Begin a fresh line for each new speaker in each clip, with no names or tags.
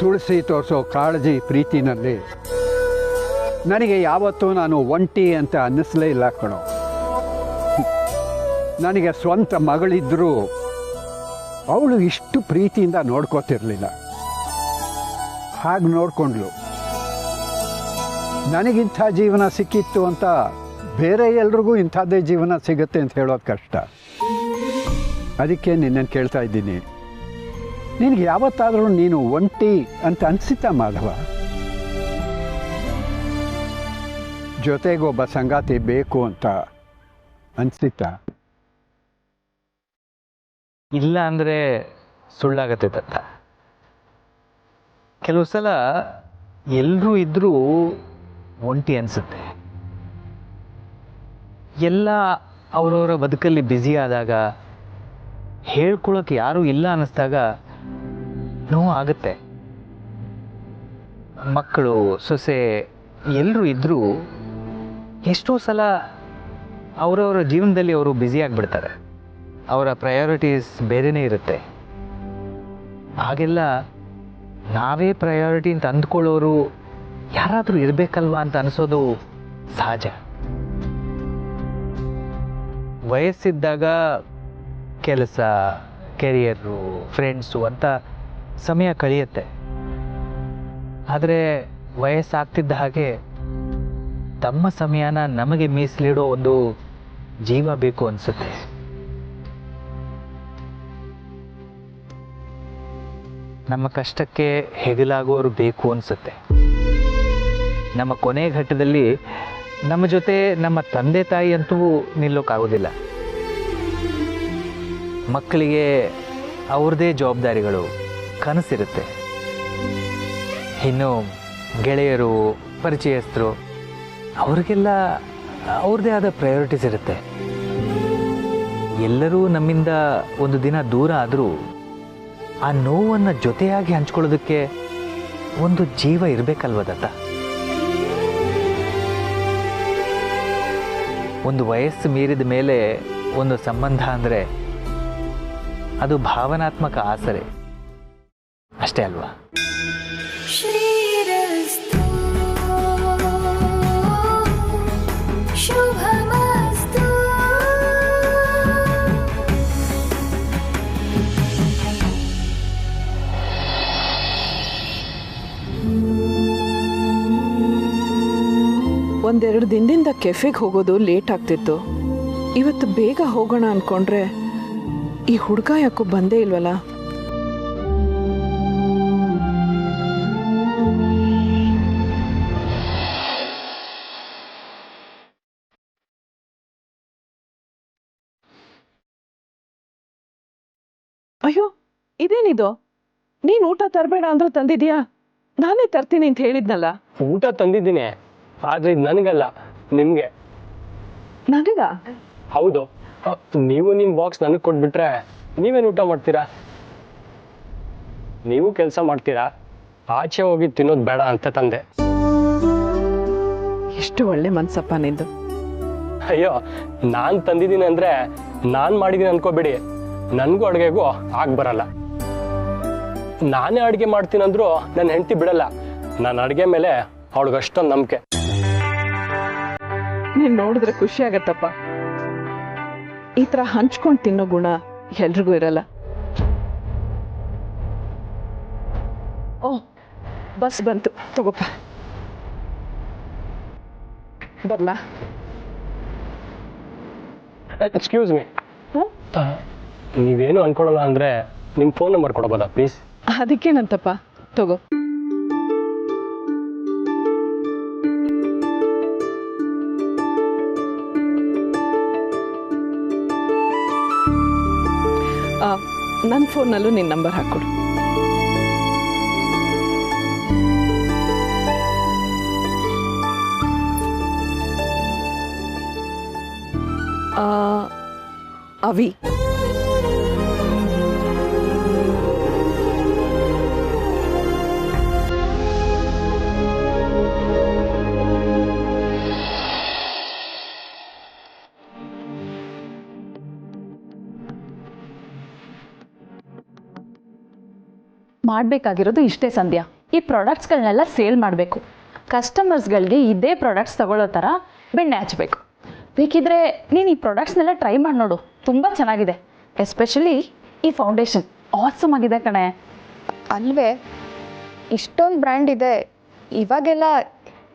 ತುಳಸಿ ತೋರಿಸೋ ಕಾಳಜಿ ಪ್ರೀತಿನಲ್ಲಿ ನನಗೆ ಯಾವತ್ತೂ ನಾನು ಒಂಟಿ ಅಂತ ಅನ್ನಿಸ್ಲೇ ಇಲ್ಲ ಕಣೋ. ನನಗೆ ಸ್ವಂತ ಮಗಳಿದ್ದರೂ ಅವಳು ಇಷ್ಟು ಪ್ರೀತಿಯಿಂದ ನೋಡ್ಕೋತಿರ್ಲಿಲ್ಲ. ಹಾಗೆ ನೋಡಿಕೊಂಡ್ಳು. ನನಗಿಂಥ ಜೀವನ ಸಿಕ್ಕಿತ್ತು ಅಂತ ಬೇರೆ ಎಲ್ರಿಗೂ ಇಂಥದ್ದೇ ಜೀವನ ಸಿಗುತ್ತೆ ಅಂತ ಹೇಳೋದು ಕಷ್ಟ. ಅದಕ್ಕೆ ನಿನ್ನನ್ನು ಕೇಳ್ತಾ ಇದ್ದೀನಿ, ನಿನಗೆ ಯಾವತ್ತಾದರೂ ನೀನು ಒಂಟಿ ಅಂತ ಅನಿಸಿತಾ ಮಾಧವ? ಜೊತೆಗೊಬ್ಬ ಸಂಗಾತಿ ಬೇಕು ಅಂತ ಅನಿಸಿತಾ?
ಇಲ್ಲ ಅಂದರೆ ಸುಳ್ಳಾಗತ್ತೆ ದತ್ತ. ಕೆಲವು ಸಲ ಎಲ್ಲರೂ ಇದ್ದರೂ ಒಂಟಿ ಅನಿಸುತ್ತೆ. ಎಲ್ಲ ಅವರವರ ಬದುಕಲ್ಲಿ ಬ್ಯುಸಿ ಆದಾಗ, ಹೇಳ್ಕೊಳಕ್ಕೆ ಯಾರೂ ಇಲ್ಲ ಅನ್ನಿಸ್ದಾಗ ನೋವು ಆಗುತ್ತೆ. ಮಕ್ಕಳು, ಸೊಸೆ ಎಲ್ಲರೂ ಇದ್ದರೂ ಎಷ್ಟೋ ಸಲ ಅವರವರ ಜೀವನದಲ್ಲಿ ಅವರು ಬ್ಯುಸಿ ಆಗಿಬಿಡ್ತಾರೆ. ಅವರ ಪ್ರಯಾರಿಟೀಸ್ ಬೇರೆಯೇ ಇರುತ್ತೆ. ಹಾಗೆಲ್ಲ ನಾವೇ ಪ್ರಯಾರಿಟಿ ಅಂತ ಅಂದ್ಕೊಳ್ಳೋರು ಯಾರಾದರೂ ಇರಬೇಕಲ್ವಾ ಅಂತ ಅನಿಸೋದು ಸಹಜ. ವಯಸ್ಸಿದ್ದಾಗ ಕೆಲಸ, ಕೆರಿಯರು, ಫ್ರೆಂಡ್ಸು ಅಂತ ಸಮಯ ಕಳೆಯುತ್ತೆ. ಆದರೆ ವಯಸ್ಸಾಗ್ತಿದ್ದ ಹಾಗೆ ತಮ್ಮ ಸಮಯನ ನಮಗೆ ಮೀಸಲಿಡೋ ಒಂದು ಜೀವ ಬೇಕು ಅನಿಸುತ್ತೆ. ನಮ್ಮ ಕಷ್ಟಕ್ಕೆ ಹೆಗಲಾಗೋರು ಬೇಕು ಅನಿಸುತ್ತೆ. ನಮ್ಮ ಕೊನೆ ಘಟ್ಟದಲ್ಲಿ ನಮ್ಮ ಜೊತೆ ನಮ್ಮ ತಂದೆ ತಾಯಿ ಅಂತೂ ನಿಲ್ಲೋಕ್ಕಾಗೋದಿಲ್ಲ. ಮಕ್ಕಳಿಗೆ ಅವ್ರದ್ದೇ ಜವಾಬ್ದಾರಿಗಳು, ಕನಸಿರುತ್ತೆ. ಇನ್ನು ಗೆಳೆಯರು, ಪರಿಚಯಸ್ಥರು ಅವ್ರಿಗೆಲ್ಲ ಅವ್ರದ್ದೇ ಆದ ಪ್ರಯಾರಿಟೀಸ್ ಇರುತ್ತೆ. ಎಲ್ಲರೂ ನಮ್ಮಿಂದ ಒಂದು ದಿನ ದೂರ ಆದರೂ ಆ ನೋವನ್ನು ಜೊತೆಯಾಗಿ ಹಂಚ್ಕೊಳ್ಳೋದಕ್ಕೆ ಒಂದು ಜೀವ ಇರಬೇಕಲ್ವ ದತ್ತ? ಒಂದು ವಯಸ್ಸು ಮೀರಿದ ಮೇಲೆ ಒಂದು ಸಂಬಂಧ ಅಂದರೆ ಅದು ಭಾವನಾತ್ಮಕ ಆಸರೆ ಅಷ್ಟೇ ಅಲ್ವಾ?
ಒಂದೆರಡು ದಿನದಿಂದ ಕೆಫೆಗೆ ಹೋಗೋದು ಲೇಟ್ ಆಗ್ತಿತ್ತು. ಇವತ್ತು ಬೇಗ ಹೋಗೋಣ ಅನ್ಕೊಂಡ್ರೆ ಈ ಹುಡುಗ ಯಾಕೋ ಬಂದೇ ಇಲ್ವಲ್ಲ? ಅಯ್ಯೋ, ಇದೇನಿದು? ನೀನ್ ಊಟ ತರಬೇಡ ಅಂದ್ರೆ ತಂದಿದ್ಯಾ? ನಾನೇ ತರ್ತೀನಿ ಅಂತ ಹೇಳಿದ್ನಲ್ಲ.
ಊಟ ತಂದಿದ್ದೀನಿ, ಆದ್ರೆ ಇದು ನನಗಲ್ಲ, ನಿಮ್ಗೆ.
ನನಗ?
ಹೌದು. ನೀವು ನಿಮ್ಮ ಬಾಕ್ಸ್ ನನಗೆ ಕೊಟ್ಬಿಟ್ರೆ ನೀವೇನು ಊಟ ಮಾಡ್ತೀರಾ? ನೀವು ಕೆಲಸ ಮಾಡ್ತೀರಾ, ಆಚೆ ಹೋಗಿ ತಿನ್ನೋದು ಬೇಡ ಅಂತ ತಂದೆ.
ಎಷ್ಟು ಒಳ್ಳೆ ಮನ್ಸಪ್ಪ ನಿಂದು.
ಅಯ್ಯೋ, ನಾನು ತಂದಿದ್ದೀನಿ ಅಂದ್ರೆ ನಾನು ಮಾಡಿದ್ದೀನಿ ಅನ್ಕೋಬೇಡಿ. ನನಗೂ ಅಡುಗೆಗೂ ಆಗ ಬರಲ್ಲ. ನಾನೇ ಅಡುಗೆ ಮಾಡ್ತೀನಂದ್ರೂ ನನ್ನ ಹೆಂಡತಿ ಬಿಡಲ್ಲ. ನಾನು ಅಡುಗೆ ಮೇಲೆ ಅವಳಿಗೆ ಅಷ್ಟೊಂದು ನಂಬಿಕೆ.
ನೀನ್ ನೋಡಿದ್ರೆ ಖುಷಿ ಆಗತ್ತಪ್ಪ. ಈ ತರ ಹಂಚ್ಕೊಂಡು ತಿನ್ನೋ ಗುಣ ಎಲ್ರಿಗೂ ಇರಲ್ಲ. ಓ, ಬಸ್ ಬಂತು, ತಗೋಪ್ಪ. ಬರ್ಲಾ?
ಎಕ್ಸ್ಕ್ಯೂಸ್ ಮೀ, ನೀವೇನು ಅನ್ಕೊಳಲ್ಲ ಅಂದ್ರೆ ನಿಮ್ಮ ಫೋನ್ ನಂಬರ್ ಕೊಡಬೋದಾ ಪ್ಲೀಸ್?
ಅದಕ್ಕೇನಂತಪ್ಪ, ತಗೋ. ನನ್ನ ಫೋನ್ನಲ್ಲೂ ನಿನ್ನ ನಂಬರ್ ಹಾಕ್ಕೊಡು. ಅವಿ.
ಮಾಡಬೇಕಾಗಿರೋದು ಇಷ್ಟೇ ಸಂಧ್ಯಾ. ಈ ಪ್ರಾಡಕ್ಟ್ಸ್ಗಳನ್ನೆಲ್ಲ ಸೇಲ್ ಮಾಡಬೇಕು. ಕಸ್ಟಮರ್ಸ್ಗಳಿಗೆ ಇದೇ ಪ್ರಾಡಕ್ಟ್ಸ್ ತಗೊಳ್ಳೋ ಥರ ಬೆಣ್ಣೆ ಹಚ್ಚಬೇಕು. ಬೇಕಿದ್ರೆ ನೀನು ಈ ಪ್ರಾಡಕ್ಟ್ಸ್ನೆಲ್ಲ ಟ್ರೈ ಮಾಡಿ ನೋಡು, ತುಂಬ ಚೆನ್ನಾಗಿದೆ. ಎಸ್ಪೆಷಲಿ ಈ ಫೌಂಡೇಶನ್ ಆಸಮ್ ಆಗಿದೆ ಕಣೆ.
ಅಲ್ವೇ, ಇಷ್ಟೊಂದು ಬ್ರ್ಯಾಂಡ್ ಇದೆ, ಇವಾಗೆಲ್ಲ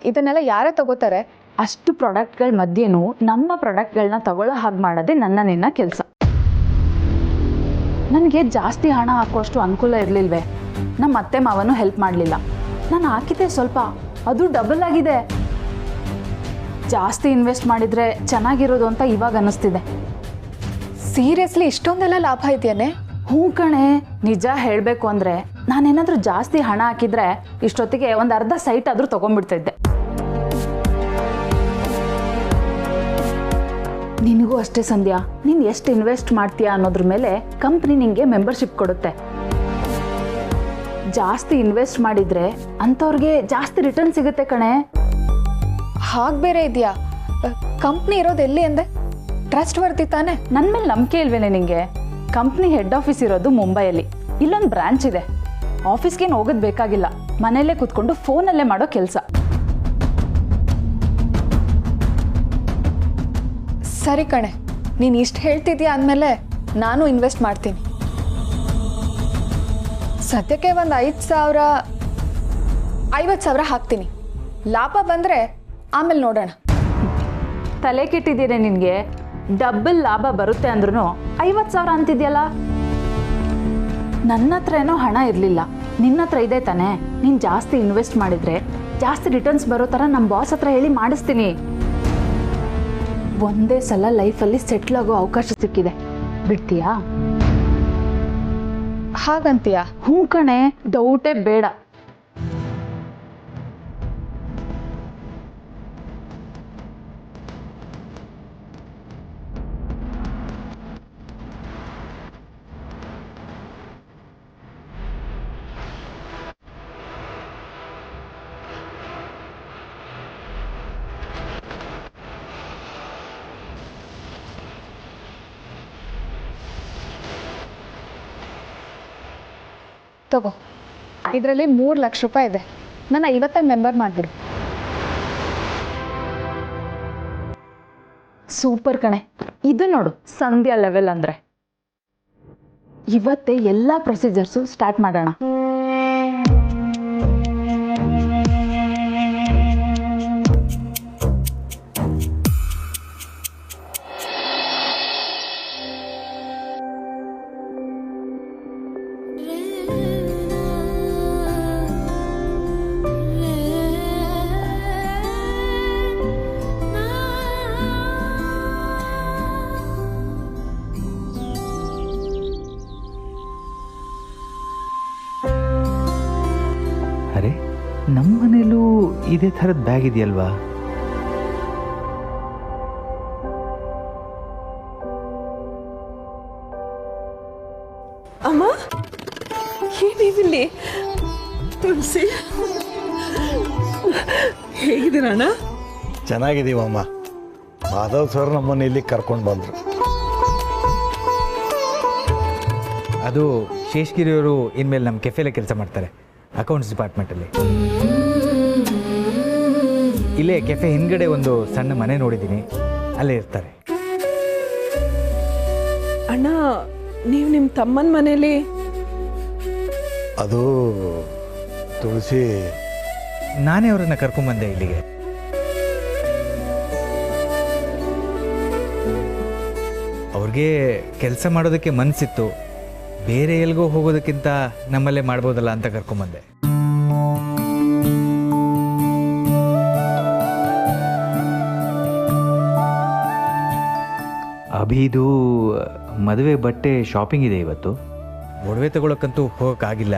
ಇದನ್ನೆಲ್ಲ ಯಾರೇ ತಗೋತಾರೆ?
ಅಷ್ಟು ಪ್ರಾಡಕ್ಟ್ಗಳ ಮಧ್ಯೆನೂ ನಮ್ಮ ಪ್ರಾಡಕ್ಟ್ಗಳನ್ನ ತಗೊಳ್ಳೋ ಹಾಗೆ ಮಾಡೋದೇ ನಿನ್ನ ಕೆಲಸ. ನನಗೆ ಜಾಸ್ತಿ ಹಣ ಹಾಕುವಷ್ಟು ಅನುಕೂಲ ಇರಲಿಲ್ವೇ. ನಮ್ಮ ಅತ್ತೆ ಮಾವನೂ ಹೆಲ್ಪ್ ಮಾಡಲಿಲ್ಲ. ನಾನು ಹಾಕಿದ್ದೆ ಸ್ವಲ್ಪ, ಅದು ಡಬಲ್ ಆಗಿದೆ. ಜಾಸ್ತಿ ಇನ್ವೆಸ್ಟ್ ಮಾಡಿದರೆ ಚೆನ್ನಾಗಿರೋದು ಅಂತ ಇವಾಗ ಅನ್ನಿಸ್ತಿದೆ.
ಸೀರಿಯಸ್ಲಿ ಇಷ್ಟೊಂದೆಲ್ಲ ಲಾಭ ಇದೆಯೇ?
ಹ್ಞೂ ಕಣೆ, ನಿಜ ಹೇಳಬೇಕು ಅಂದರೆ ನಾನೇನಾದರೂ ಜಾಸ್ತಿ ಹಣ ಹಾಕಿದರೆ ಇಷ್ಟೊತ್ತಿಗೆ ಒಂದು ಅರ್ಧ ಸೈಟ್ ಆದರೂ ತೊಗೊಂಡ್ಬಿಡ್ತಿದ್ದೆ. ನಿನಗೂ ಅಷ್ಟೇ ಸಂಧ್ಯಾ, ನೀನು ಎಷ್ಟು ಇನ್ವೆಸ್ಟ್ ಮಾಡ್ತೀಯಾ ಅನ್ನೋದ್ರ ಮೇಲೆ ಕಂಪ್ನಿ ನಿನಗೆ ಮೆಂಬರ್ಶಿಪ್ ಕೊಡುತ್ತೆ. ಜಾಸ್ತಿ ಇನ್ವೆಸ್ಟ್ ಮಾಡಿದರೆ ಅಂಥವ್ರಿಗೆ ಜಾಸ್ತಿ ರಿಟರ್ನ್ ಸಿಗುತ್ತೆ ಕಣೆ.
ಹಾಗೆ ಬೇರೆ ಇದೆಯಾ? ಕಂಪ್ನಿ ಇರೋದು ಎಲ್ಲಿ ಅಂದೆ? ಟ್ರಸ್ಟ್ ವರ್ತಿ ತಾನೆ?
ನನ್ನ ಮೇಲೆ ನಂಬಿಕೆ ಇಲ್ವೇನೆ ನಿನಗೆ? ಕಂಪ್ನಿ ಹೆಡ್ ಆಫೀಸ್ ಇರೋದು ಮುಂಬೈಯಲ್ಲಿ. ಇಲ್ಲೊಂದು ಬ್ರಾಂಚ್ ಇದೆ. ಆಫೀಸ್ಗೇನು ಹೋಗೋದು ಬೇಕಾಗಿಲ್ಲ, ಮನೆಯಲ್ಲೇ ಕೂತ್ಕೊಂಡು ಫೋನಲ್ಲೇ ಮಾಡೋ ಕೆಲಸ.
ಸರಿ ಕಣೆ, ನೀನು ಇಷ್ಟು ಹೇಳ್ತಿದ್ಯಾ ಅಂದಮೇಲೆ ನಾನು ಇನ್ವೆಸ್ಟ್ ಮಾಡ್ತೀನಿ. ಸದ್ಯಕ್ಕೆ ಒಂದು 50,000 ಹಾಕ್ತೀನಿ. ಲಾಭ ಬಂದರೆ ಆಮೇಲೆ ನೋಡೋಣ.
ತಲೆ ಕೆಟ್ಟಿದ್ದೀರಿ ನಿನಗೆ. ಡಬಲ್ ಲಾಭ ಬರುತ್ತೆ ಅಂದ್ರೂ 50,000 ಅಂತಿದ್ಯಲ್ಲ. ನನ್ನ ಹತ್ರ ಏನೋ ಹಣ ಇರಲಿಲ್ಲ, ನಿನ್ನ ಹತ್ರ ಇದೆ ತಾನೆ. ನೀನು ಜಾಸ್ತಿ ಇನ್ವೆಸ್ಟ್ ಮಾಡಿದರೆ ಜಾಸ್ತಿ ರಿಟರ್ನ್ಸ್ ಬರೋ ಥರ ನಮ್ಮ ಬಾಸ್ ಹತ್ರ ಹೇಳಿ ಮಾಡಿಸ್ತೀನಿ. ಒಂದೇ ಸಲ ಲೈಫಲ್ಲಿ ಸೆಟ್ಲ್ ಆಗೋ ಅವಕಾಶ ಸಿಕ್ಕಿದೆ, ಬಿಡ್ತೀಯಾ?
ಹಾಗಂತೀಯಾ?
ಹ್ಞೂ ಕಣೆ, ಡೌಟೇ ಬೇಡ.
ತಗೋ, ಇದರಲ್ಲಿ 3 ಲಕ್ಷ ರೂಪಾಯಿ ಇದೆ. ನನ್ನ 50 ಮೆಂಬರ್ ಮಾಡಿಬಿಡು.
ಸೂಪರ್ ಕಣೆ. ಇದು ನೋಡು ಸಂಧ್ಯಾ ಲೆವೆಲ್ ಅಂದರೆ. ಇವತ್ತೇ ಎಲ್ಲ ಪ್ರೊಸೀಜರ್ಸು ಸ್ಟಾರ್ಟ್ ಮಾಡೋಣ.
ಅರೆ, ನಮ್ಮ ಮನೇಲೂ ಇದೇ ಥರದ ಬ್ಯಾಗ್ ಇದೆಯಲ್ವಾ?
ಅಮ್ಮ, ಏನಿದಿಲ್ಲಿ? ತುಳಸಿ, ಹೇಗಿದ್ದೀರಣ್ಣ?
ಚೆನ್ನಾಗಿದ್ದೀವಮ್ಮ. ಮಾಧವ್ ಸರ್ ನಮ್ಮನ್ನು ಇಲ್ಲಿ ಕರ್ಕೊಂಡು ಬಂದರು.
ಅದು ಶೇಷಗಿರಿಯವರು ಇನ್ಮೇಲೆ ನಮ್ಮ ಕೆಫೆಲೆ ಕೆಲಸ ಮಾಡ್ತಾರೆ, ಅಕೌಂಟ್ಸ್ ಡಿಪಾರ್ಟ್ಮೆಂಟಲ್ಲಿ. ಇಲ್ಲೇ ಕೆಫೆ ಹಿಂದ್ಗಡೆ ಒಂದು ಸಣ್ಣ ಮನೆ ನೋಡಿದ್ದೀನಿ, ಅಲ್ಲೇ ಇರ್ತಾರೆ.
ಅಣ್ಣ, ನೀವು ನಿಮ್ಮ ತಮ್ಮನ ಮನೇಲಿ?
ಅದು ತುಳಸಿ,
ನಾನೇ ಅವರನ್ನು ಕರ್ಕೊಂಬಂದೆ ಇಲ್ಲಿಗೆ. ಅವ್ರಿಗೆ ಕೆಲಸ ಮಾಡೋದಕ್ಕೆ ಮನಸ್ಸಿತ್ತು, ಬೇರೆ ಎಲ್ಗೋ ಹೋಗೋದಕ್ಕಿಂತ ನಮ್ಮಲ್ಲೇ ಮಾಡ್ಬೋದಲ್ಲ ಅಂತ ಕರ್ಕೊಂಬಂದೆ. ಅಭಿದು ಮದುವೆ ಬಟ್ಟೆ ಶಾಪಿಂಗ್ ಇದೆ ಇವತ್ತು. ಒಡವೆ ತಗೊಳಕ್ಕಂತೂ ಹೋಗೋಕ್ಕಾಗಿಲ್ಲ.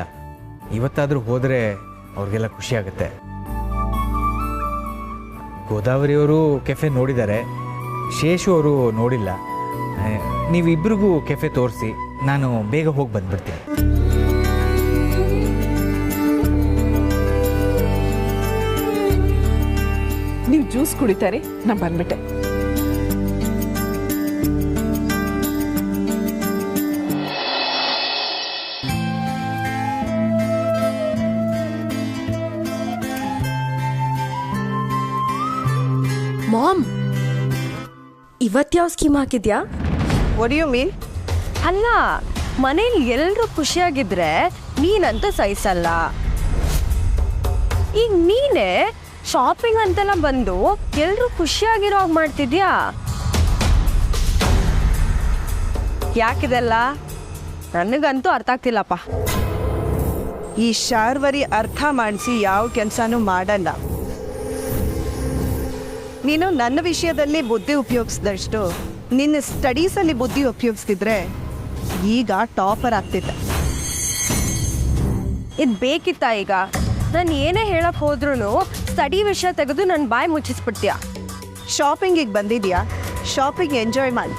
ಇವತ್ತಾದರೂ ಹೋದರೆ ಅವ್ರಿಗೆಲ್ಲ ಖುಷಿ ಆಗುತ್ತೆ. ಗೋದಾವರಿಯವರು ಕೆಫೆ ನೋಡಿದ್ದಾರೆ, ಶೇಷು ಅವರು ನೋಡಿಲ್ಲ. ನೀವಿಬ್ಬರಿಗೂ ಕೆಫೆ ತೋರಿಸಿ, ನಾನು ಬೇಗ ಹೋಗಿ ಬಂದ್ಬಿಡ್ತೀನಿ.
ನೀವು ಜ್ಯೂಸ್ ಕುಡಿತಾರೆ, ನಾನು ಬಂದ್ಬಿಟ್ಟೆ.
ಇವತ್ಯಾವ ಸ್ಕೀಮ್ ಹಾಕಿದ್ಯಾ?
What you mean?
ಅಲ್ಲ, ಮನೇಲಿ ಎಲ್ಲರೂ ಖುಷಿಯಾಗಿದ್ರೆ ನೀನಂತೂ ಸಹಿಸಲ್ಲ. ಈಗ ನೀನೇ ಶಾಪಿಂಗ್ ಅಂತೆಲ್ಲ ಬಂದು ಎಲ್ಲರೂ ಖುಷಿಯಾಗಿರೋ ಹಾಗೆ ಮಾಡ್ತಿದ್ಯಾ?
ಯಾಕಿದೆಲ್ಲ?
ನನಗಂತೂ ಅರ್ಥ ಆಗ್ತಿಲ್ಲಪ್ಪ.
ಈ ಶಾರ್ವರಿ ಅರ್ಥ ಮಾಡಿಸಿ ಯಾವ ಕೆಲಸನೂ ಮಾಡಲ್ಲ. ನೀನು ನನ್ನ ವಿಷಯದಲ್ಲಿ ಬುದ್ಧಿ ಉಪಯೋಗಿಸಿದಷ್ಟು ನಿನ್ನ ಸ್ಟಡೀಸಲ್ಲಿ ಬುದ್ಧಿ ಉಪಯೋಗಿಸ್ತಿದ್ರೆ ಈಗ ಟಾಪರ್ ಆಗ್ತಿದ್ದ.
ಇದು ಬೇಕಿತ್ತಾ? ಈಗ ನಾನು ಏನೇ ಹೇಳಕ್ ಹೋದ್ರೂ ಸ್ಟಡಿ ವಿಷಯ ತೆಗೆದು ನನ್ನ ಬಾಯಿ ಮುಚ್ಚಿಸ್ಬಿಡ್ತೀಯ.
ಶಾಪಿಂಗಿಗೆ ಬಂದಿದ್ಯಾ? ಶಾಪಿಂಗ್ ಎಂಜಾಯ್ ಮಾಡಿ,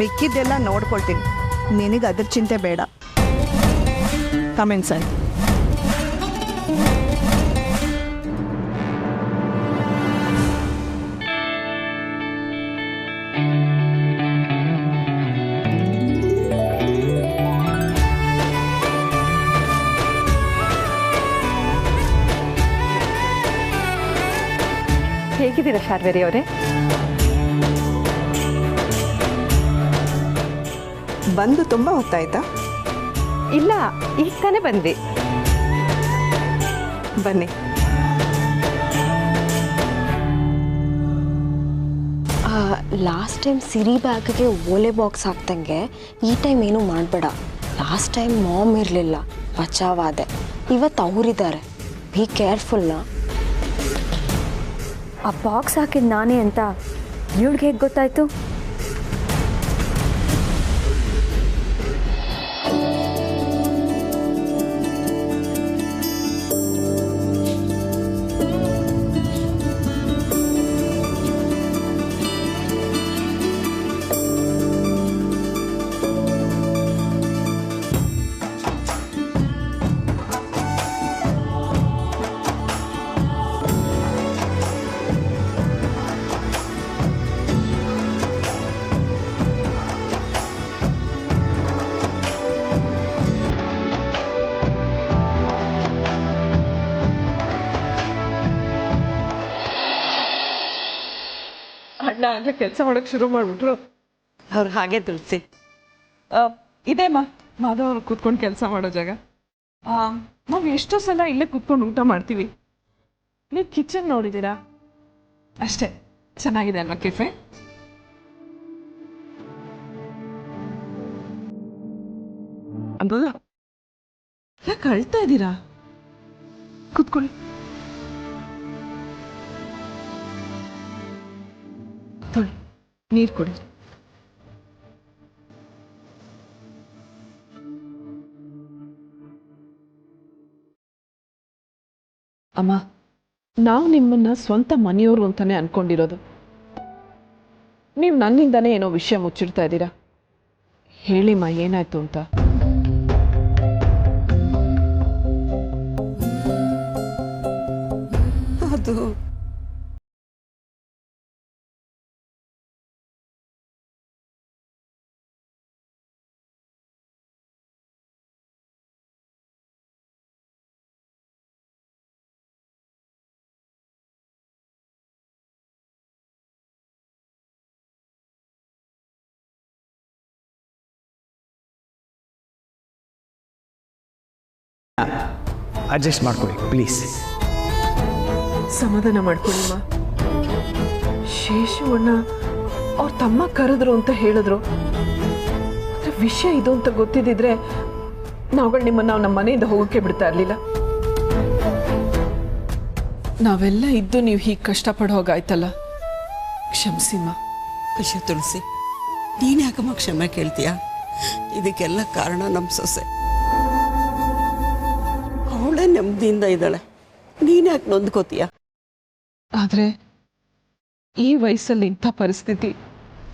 ಮಿಕ್ಕಿದ್ದೆಲ್ಲ ನೋಡ್ಕೊಳ್ತೀನಿ. ನಿನಗೆ ಅದ್ರ ಚಿಂತೆ ಬೇಡ. Comment sir.
ಹೇಗಿದ್ದೀರಾ ಶಾರ್ವೇರಿ ಅವರೇ?
ಬಂದು ತುಂಬ ಹೊತ್ತಾಯ್ತಾ?
ಇಲ್ಲ, ಈಗ ತಾನೇ ಬಂದ್ವಿ.
ಬನ್ನಿ.
ಲಾಸ್ಟ್ ಟೈಮ್ ಸಿರಿ ಬ್ಯಾಗ್ಗೆ ಓಲೆ ಬಾಕ್ಸ್ ಹಾಕ್ದಂಗೆ ಈ ಟೈಮ್ ಏನೂ ಮಾಡಬೇಡ. ಲಾಸ್ಟ್ ಟೈಮ್ ಮಾಮ್ ಇರಲಿಲ್ಲ, ಬಚಾವಾದೆ. ಇವತ್ತು ಅವರಿದ್ದಾರೆ, ಬಿ ಕೇರ್ಫುಲ್ನ.
ಆ ಬಾಕ್ಸ್ ಹಾಕಿದ್ದು ನಾನೇ ಅಂತ ಇವಳಿಗೆ ಹೇಗೆ ಗೊತ್ತಾಯ್ತು?
ಅಣ್ಣ ಆಗಲೇ ಕೆಲಸ ಮಾಡೋಕ್ಕೆ ಶುರು ಮಾಡಿಬಿಟ್ರು.
ಅವ್ರು ಹಾಗೆ ತುಳಸಿ.
ಇದೇಮ್ಮ ಮಾಧವ್ ಅವ್ರು ಕೂತ್ಕೊಂಡು ಕೆಲಸ ಮಾಡೋ ಜಾಗ. ನಾವು ಎಷ್ಟೋ ಸಲ ಇಲ್ಲೇ ಕೂತ್ಕೊಂಡು ಊಟ ಮಾಡ್ತೀವಿ. ನೀವು ಕಿಚನ್ ನೋಡಿದ್ದೀರಾ? ಅಷ್ಟೇ, ಚೆನ್ನಾಗಿದೆ ಅಲ್ವಾ ಕೆಫೆ? ಅನ್ಬೋದ? ಯಾಕೆ ಅಳ್ತಾ ಇದ್ದೀರಾ? ಕೂತ್ಕೊಳ್ಳಿ. ತೊಳಿ, ನೀರು ಕೊಡಿ. ಅಮ್ಮ, ನಾವು ನಿಮ್ಮನ್ನ ಸ್ವಂತ ಮನೆಯವರು ಅಂತಾನೆ ಅನ್ಕೊಂಡಿರೋದು. ನೀವು ನನ್ನಿಂದಾನೇ ಏನೋ ವಿಷಯ ಮುಚ್ಚಿಡ್ತಾ ಇದ್ದೀರಾ. ಹೇಳಿಮ್ಮ, ಏನಾಯ್ತು ಅಂತ.
ಅದು
ಅಡ್ಜಸ್ಟ್ ಮಾಡ್ಕೊಳ್ಳಿ ಪ್ಲೀಸ್.
ಸಮಾಧಾನ ಮಾಡ್ಕೊಳ್ಳಿಮ್ಮ. ಶೇಷವಣ್ಣ ಅವ್ರ ತಮ್ಮ ಕರೆದ್ರು ಅಂತ ಹೇಳಿದ್ರು. ಆದರೆ ವಿಷಯ ಇದು ಅಂತ ಗೊತ್ತಿದ್ದಿದ್ರೆ ನಾವುಗಳು ನಿಮ್ಮನ್ನು ನಮ್ಮ ಮನೆಯಿಂದ ಹೋಗೋಕ್ಕೆ ಬಿಡ್ತಾ ಇರಲಿಲ್ಲ. ನಾವೆಲ್ಲ ಇದ್ದು ನೀವು ಹೀಗೆ ಕಷ್ಟಪಡೋ ಹೋಗಾಯ್ತಲ್ಲ, ಕ್ಷಮಿಸಿಮ್ಮ.
ಅಯ್ಯೋ ತುಳಸಿ, ನೀನು ಯಾಕಮ್ಮ ಕ್ಷಮೆ ಕೇಳ್ತೀಯ? ಇದಕ್ಕೆಲ್ಲ ಕಾರಣ ನಮ್ಮ ಸೊಸೆ. ಅವಳೇ ನೆಮ್ಮದಿಯಿಂದ ಇದ್ದಾಳೆ, ನೀನು ಯಾಕೆ ನೊಂದ್ಕೋತೀಯ?
ಆದರೆ ಈ ವಯಸ್ಸಲ್ಲಿ ಇಂಥ ಪರಿಸ್ಥಿತಿ.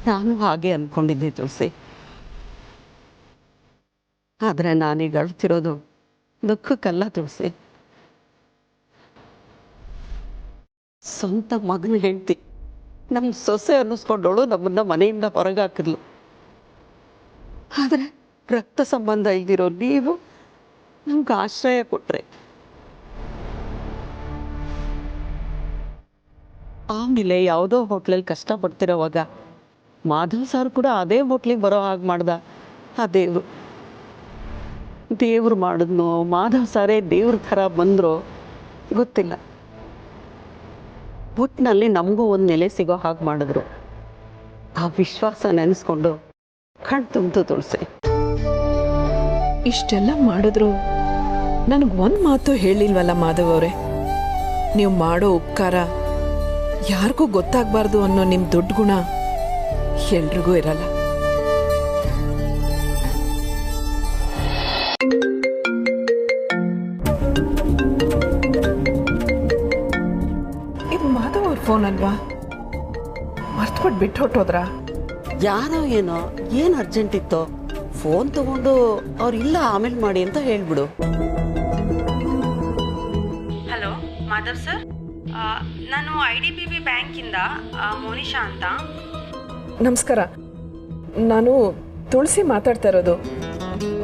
ನಾನು ಹಾಗೆ ಅಂದ್ಕೊಂಡಿದ್ದೆ ತುಳಸಿ. ಆದರೆ ನಾನೀಗ ಅಳ್ತಿರೋದು ದುಃಖಕ್ಕಲ್ಲ ತುಳಸಿ. ಸ್ವಂತ ಮಗನ ಹೆಂಡ್ತಿ ನಮ್ಮ ಸೊಸೆ ಅನ್ನಿಸ್ಕೊಂಡವಳು ನಮ್ಮನ್ನ ಮನೆಯಿಂದ ಹೊರಗೆ ಹಾಕಿದ್ಲು. ಆದರೆ ರಕ್ತ ಸಂಬಂಧ ಇದ್ದಿರೋ ನೀವು ನಮ್ಗೆ ಆಶ್ರಯ ಕೊಟ್ರೆ. ಆಮೇಲೆ ಯಾವುದೋ ಹೋಟ್ಲಲ್ಲಿ ಕಷ್ಟಪಡ್ತಿರೋವಾಗ ಮಾಧವ್ ಸರ್ ಕೂಡ ಅದೇ ಹೋಟ್ಲಿಗೆ ಬರೋ ಹಾಗೆ ಮಾಡ್ದ. ಆ ದೇವ್ರು ಮಾಡಿದ್ನೋ ಮಾಧವ್ ಸಾರೇ ದೇವ್ರ ಥರ ಬಂದರು ಗೊತ್ತಿಲ್ಲ. ಒಟ್ಟಿನಲ್ಲಿ ನಮಗೂ ಒಂದು ನೆಲೆ ಸಿಗೋ ಹಾಗೆ ಮಾಡಿದ್ರು. ಆ ವಿಶ್ವಾಸ ನೆನೆಸ್ಕೊಂಡು ಕಣ್ ತುಂಬಿತು ತುಳಸಿ.
ಇಷ್ಟೆಲ್ಲ ಮಾಡಿದ್ರು ನನಗೆ ಒಂದು ಮಾತು ಹೇಳಿಲ್ವಲ್ಲ ಮಾಧವ್ ಅವರೇ, ನೀವು ಮಾಡೋ ಉಪಕಾರ ಯಾರಿಗೂ ಗೊತ್ತಾಗಬಾರ್ದು ಅನ್ನೋ ನಿಮ್ಮ ದೊಡ್ಡ ಗುಣ ಎಲ್ರಿಗೂ ಇರಲ್ಲ. ಇದು ಮಾಧವ್ ಅವ್ರ ಫೋನ್ ಅಲ್ವಾ? ಮರ್ತ್ಬಿಟ್ಟು ಬಿಟ್ಟು ಹೊಟ್ಟೋದ್ರಾ?
ಯಾರೋ ಏನೋ ಏನು ಅರ್ಜೆಂಟ್ ಇತ್ತೋ ಫೋನ್ ತಗೊಂಡು ಅವ್ರು ಇಲ್ಲ ಆಮೇಲೆ ಮಾಡಿ ಅಂತ ಹೇಳ್ಬಿಡು.
ಹಲೋ ಮಾಧವ್ ಸರ್, ನಾನು IDBB ಬ್ಯಾಂಕಿಂದ ಮೋನಿಶಾ ಅಂತ.
ನಮಸ್ಕಾರ, ನಾನು ತುಳಸಿ ಮಾತಾಡ್ತಾ ಇರೋದು.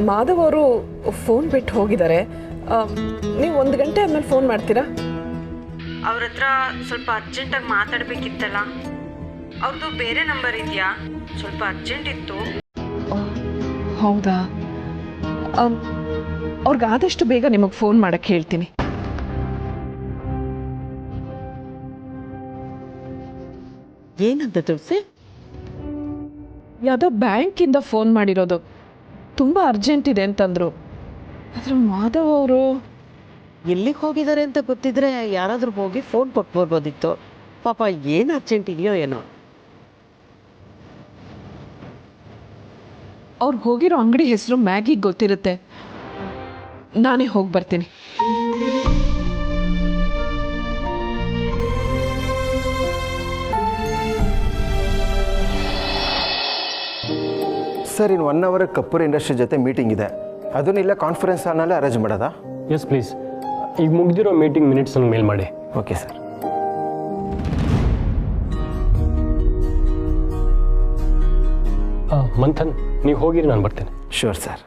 ಮಾಧವ್ ಅವರು ಫೋನ್ ಬಿಟ್ಟು ಹೋಗಿದ್ದಾರೆ. ನೀವು 1 ಗಂಟೆ ಆದ್ಮೇಲೆ ಫೋನ್ ಮಾಡ್ತೀರಾ?
ಅವ್ರ ಹತ್ರ ಸ್ವಲ್ಪ ಅರ್ಜೆಂಟಾಗಿ ಮಾತಾಡಬೇಕಿತ್ತಲ್ಲ. ಅವ್ರದ್ದು ಬೇರೆ ನಂಬರ್ ಇದೆಯಾ? ಸ್ವಲ್ಪ ಅರ್ಜೆಂಟ್ ಇತ್ತು.
ಹೌದಾ? ಅವ್ರಿಗೆ ಆದಷ್ಟು ಬೇಗ ನಿಮಗೆ ಫೋನ್ ಮಾಡಕ್ಕೆ ಹೇಳ್ತೀನಿ.
ಏನಂತ ತುಳಸಿ?
ಯಾವುದೋ ಬ್ಯಾಂಕಿಂದ ಫೋನ್ ಮಾಡಿರೋದು, ತುಂಬ ಅರ್ಜೆಂಟ್ ಇದೆ ಅಂತಂದರು. ಆದರೆ ಮಾಧವ್ ಅವರು
ಎಲ್ಲಿಗೆ ಹೋಗಿದ್ದಾರೆ ಅಂತ ಗೊತ್ತಿದ್ರೆ ಯಾರಾದರೂ ಹೋಗಿ ಫೋನ್ ಕೊಟ್ಟು ಬರ್ಬೋದಿತ್ತು. ಪಾಪ ಏನು ಅರ್ಜೆಂಟ್ ಇದೆಯೋ ಏನೋ.
ಅವ್ರು ಹೋಗಿರೋ ಅಂಗಡಿ ಹೆಸರು ಮ್ಯಾಗಿಗೆ ಗೊತ್ತಿರುತ್ತೆ. ನಾನೇ ಹೋಗಿ ಬರ್ತೀನಿ.
ಸರ್, ಇನ್ನು 1 ಅವರ್ ಕಪೂರ್ ಇಂಡಸ್ಟ್ರಿ ಜೊತೆ ಮೀಟಿಂಗ್ ಇದೆ. ಅದನ್ನೆಲ್ಲ ಕಾನ್ಫರೆನ್ಸ್ ಹಾಲ್ನಲ್ಲೇ ಅರೇಂಜ್ ಮಾಡೋದಾ?
Yes please. ಈಗ ಮುಗ್ದಿರೋ ಮೀಟಿಂಗ್ ಮಿನಿಟ್ಸ್ ನಂಗೆ ಮೇಲ್ ಮಾಡಿ.
Okay sir.
ಮಂಥನ್, ನೀವು ಹೋಗಿರಿ, ನಾನು ಬರ್ತೇನೆ.
Sure sir.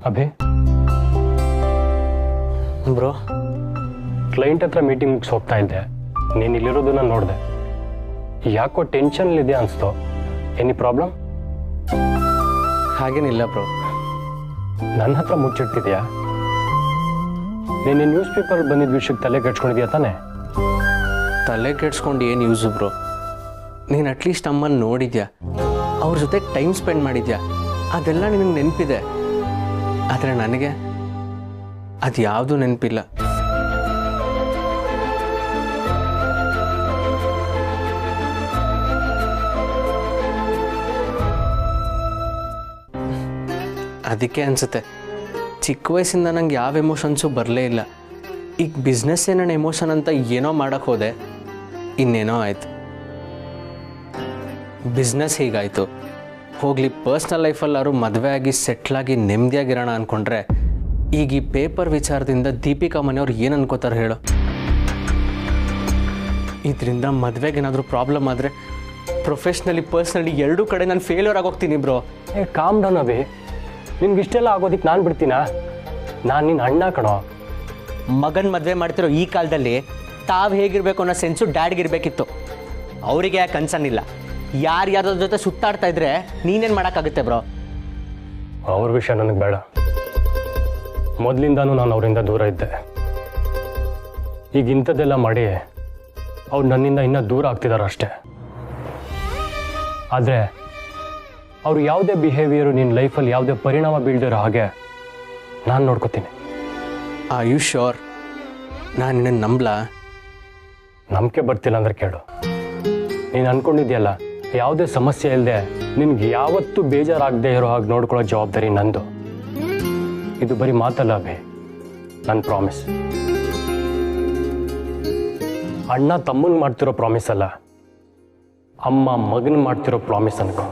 Abhi bro, client ಹತ್ರ ಮೀಟಿಂಗ್ ಮುಗಿಸಿ ಹೋಗ್ತಾ ಇದ್ದೆ. ನೀನು ಇಲ್ಲಿರೋದನ್ನ ನೋಡಿದೆ. ಯಾಕೋ ಟೆನ್ಷನ್ಲಿದೆ ಅನಿಸ್ತು. Any problem?
ಹಾಗೇನಿಲ್ಲ ಬ್ರೋ.
ನನ್ನ ಹತ್ರ ಮುಚ್ಚಿಡ್ತಿದ್ಯಾ? ನೀನು ನ್ಯೂಸ್ ಪೇಪರ್ ಬಂದಿದ್ದ ವಿಷಯಕ್ಕೆ ತಲೆ ಕೆಡ್ಸ್ಕೊಂಡಿದ್ಯಾ ತಾನೆ?
ತಲೆ ಕೆಡ್ಸ್ಕೊಂಡು ಏನು ಯೂಸು ಬ್ರೋ? ನೀನು ಅಟ್ಲೀಸ್ಟ್ ಅಮ್ಮನ ನೋಡಿದ್ಯಾ, ಅವ್ರ ಜೊತೆ ಟೈಮ್ ಸ್ಪೆಂಡ್ ಮಾಡಿದ್ಯಾ, ಅದೆಲ್ಲ ನಿನಗೆ ನೆನಪಿದೆ. ಆದರೆ ನನಗೆ ಅದು ಯಾವುದೂ ನೆನಪಿಲ್ಲ. ಅದಕ್ಕೆ ಅನಿಸುತ್ತೆ ಚಿಕ್ಕ ವಯಸ್ಸಿಂದ ನಂಗೆ ಯಾವ ಎಮೋಷನ್ಸು ಬರಲೇ ಇಲ್ಲ. ಈಗ ಬಿಸ್ನೆಸ್ ನನ್ನ ಎಮೋಷನ್ ಅಂತ ಏನೋ ಮಾಡೋಕ್ಕೆ ಹೋದೆ, ಇನ್ನೇನೋ ಆಯಿತು. ಬಿಸ್ನೆಸ್ ಹೀಗಾಯಿತು, ಹೋಗಲಿ ಪರ್ಸ್ನಲ್ ಲೈಫಲ್ಲಾರು ಮದುವೆ ಆಗಿ ಸೆಟ್ಲಾಗಿ ನೆಮ್ಮದಿಯಾಗಿರೋಣ ಅಂದ್ಕೊಂಡ್ರೆ ಈಗ ಈ ಪೇಪರ್ ವಿಚಾರದಿಂದ ದೀಪಿಕಾ ಮನೆಯವ್ರು ಏನು ಅನ್ಕೋತಾರೆ ಹೇಳು? ಇದರಿಂದ ಮದುವೆಗೇನಾದರೂ ಪ್ರಾಬ್ಲಮ್ ಆದರೆ ಪ್ರೊಫೆಷ್ನಲಿ ಪರ್ಸ್ನಲಿ ಎರಡೂ ಕಡೆ ನಾನು ಫೇಲ್ಯೂರ್ ಆಗೋಗ್ತೀನಿ ಬ್ರೋ.
Calm down Abhi. ನಿನ್ಗೆ ಇಷ್ಟೆಲ್ಲ ಆಗೋದಕ್ಕೆ ನಾನು ಬಿಡ್ತೀನಾ? ನಾನು ನಿನ್ನ ಅಣ್ಣ ಕಣೋ.
ಮಗನ ಮದುವೆ ಮಾಡ್ತಿರೋ ಈ ಕಾಲದಲ್ಲಿ ತಾವು ಹೇಗಿರಬೇಕು ಅನ್ನೋ ಸೆನ್ಸು ಡ್ಯಾಡ್ಗಿರ್ಬೇಕಿತ್ತು. ಅವರಿಗೆ ಯಾಕೆ ಕನ್ಸರ್ನ್ ಇಲ್ಲ? ಯಾರ್ಯಾರ ಜೊತೆ ಸುತ್ತಾಡ್ತಾ ಇದ್ರೆ ನೀನೇನು ಮಾಡೋಕ್ಕಾಗುತ್ತೆ ಬ್ರೋ?
ಅವ್ರ ವಿಷಯ ನನಗೆ ಬೇಡ. ಮೊದಲಿಂದಾನು ನಾನು ಅವರಿಂದ ದೂರ ಇದ್ದೆ. ಈಗ ಇಂಥದ್ದೆಲ್ಲ ಮಾಡಿ ಅವ್ರು ನನ್ನಿಂದ ಇನ್ನೂ ದೂರ ಆಗ್ತಿದ್ದಾರೆ ಅಷ್ಟೇ. ಆದರೆ ಅವ್ರು ಯಾವುದೇ ಬಿಹೇವಿಯರು ನಿನ್ನ ಲೈಫಲ್ಲಿ ಯಾವುದೇ ಪರಿಣಾಮ ಬೀಳ್ದಿರೋ ಹಾಗೆ ನಾನು ನೋಡ್ಕೋತೀನಿ.
Are you sure? ನಾನು ನಿನ್ನ ನಂಬಲಾ?
ನಂಬಿಕೆ ಬರ್ತಿಲ್ಲ ಅಂದ್ರೆ ಕೇಳು. ನೀನು ಅಂದ್ಕೊಂಡಿದ್ಯಲ್ಲ, ಯಾವುದೇ ಸಮಸ್ಯೆ ಇಲ್ಲದೆ ನಿನ್ಗೆ ಯಾವತ್ತೂ ಬೇಜಾರಾಗದೆ ಇರೋ ಹಾಗೆ ನೋಡ್ಕೊಳ್ಳೋ ಜವಾಬ್ದಾರಿ ನಂದು. ಇದು ಬರೀ ಮಾತಲ್ಲ ಅಭಿ, ನನ್ನ ಪ್ರಾಮಿಸ್. ಅಣ್ಣ ತಮ್ಮನ್ ಮಾಡ್ತಿರೋ ಪ್ರಾಮಿಸ್ ಅಲ್ಲ, ಅಮ್ಮ ಮಗನ್ ಮಾಡ್ತಿರೋ ಪ್ರಾಮಿಸ್ ಅನ್ಕೋ.